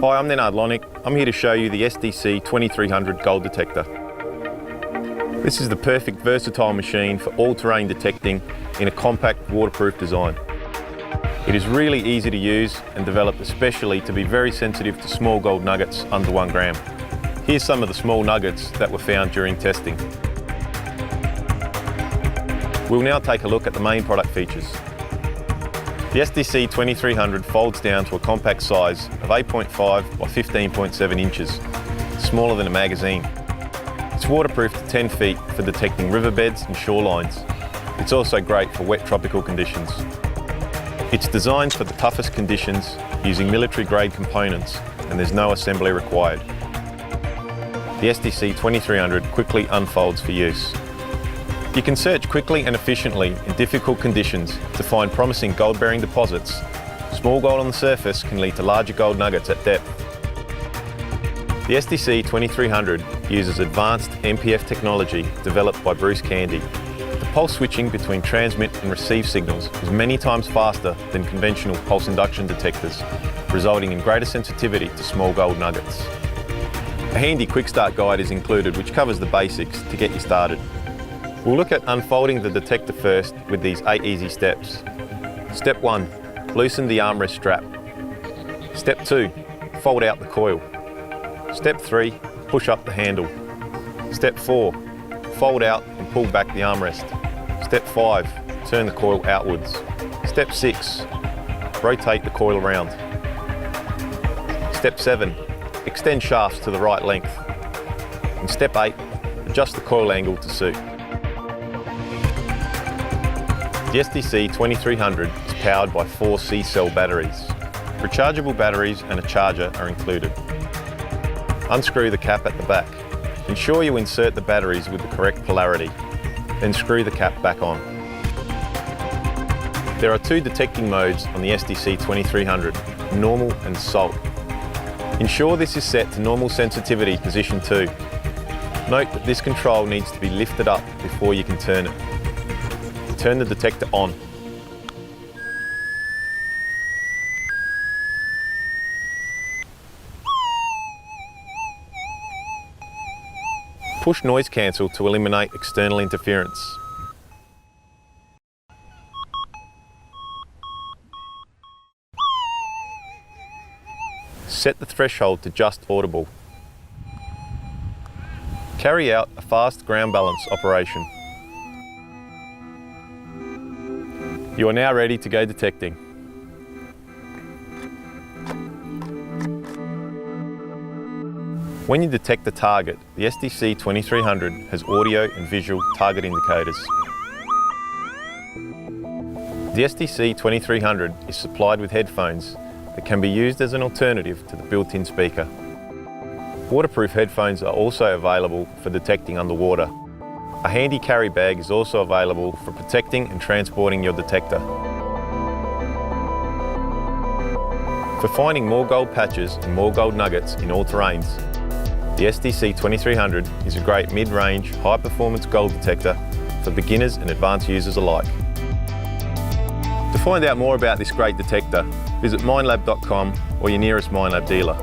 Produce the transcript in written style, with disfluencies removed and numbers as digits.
Hi, I'm Nenad Lonick. I'm here to show you the SDC 2300 gold detector. This is the perfect versatile machine for all-terrain detecting in a compact waterproof design. It is really easy to use and developed especially to be very sensitive to small gold nuggets under 1 gram. Here's some of the small nuggets that were found during testing. We'll now take a look at the main product features. The SDC 2300 folds down to a compact size of 8.5 by 15.7 inches, smaller than a magazine. It's waterproof to 10 feet for detecting riverbeds and shorelines. It's also great for wet tropical conditions. It's designed for the toughest conditions using military-grade components, and there's no assembly required. The SDC 2300 quickly unfolds for use. You can search quickly and efficiently in difficult conditions to find promising gold-bearing deposits. Small gold on the surface can lead to larger gold nuggets at depth. The SDC 2300 uses advanced MPF technology developed by Bruce Candy. The pulse switching between transmit and receive signals is many times faster than conventional pulse induction detectors, resulting in greater sensitivity to small gold nuggets. A handy quick start guide is included which covers the basics to get you started. We'll look at unfolding the detector first with these 8 easy steps. Step 1, loosen the armrest strap. Step 2, fold out the coil. Step 3, push up the handle. Step 4, fold out and pull back the armrest. Step 5, turn the coil outwards. Step 6, rotate the coil around. Step 7, extend shafts to the right length. And Step 8, adjust the coil angle to suit. The SDC 2300 is powered by 4 C-cell batteries. Rechargeable batteries and a charger are included. Unscrew the cap at the back. Ensure you insert the batteries with the correct polarity, then screw the cap back on. There are 2 detecting modes on the SDC 2300, normal and salt. Ensure this is set to normal sensitivity position 2. Note that this control needs to be lifted up before you can turn it. Turn the detector on. Push noise cancel to eliminate external interference. Set the threshold to just audible. Carry out a fast ground balance operation. You are now ready to go detecting. When you detect a target, the SDC 2300 has audio and visual target indicators. The SDC 2300 is supplied with headphones that can be used as an alternative to the built-in speaker. Waterproof headphones are also available for detecting underwater. A handy carry bag is also available for protecting and transporting your detector. For finding more gold patches and more gold nuggets in all terrains, the SDC 2300 is a great mid-range, high-performance gold detector for beginners and advanced users alike. To find out more about this great detector, visit minelab.com or your nearest Minelab dealer.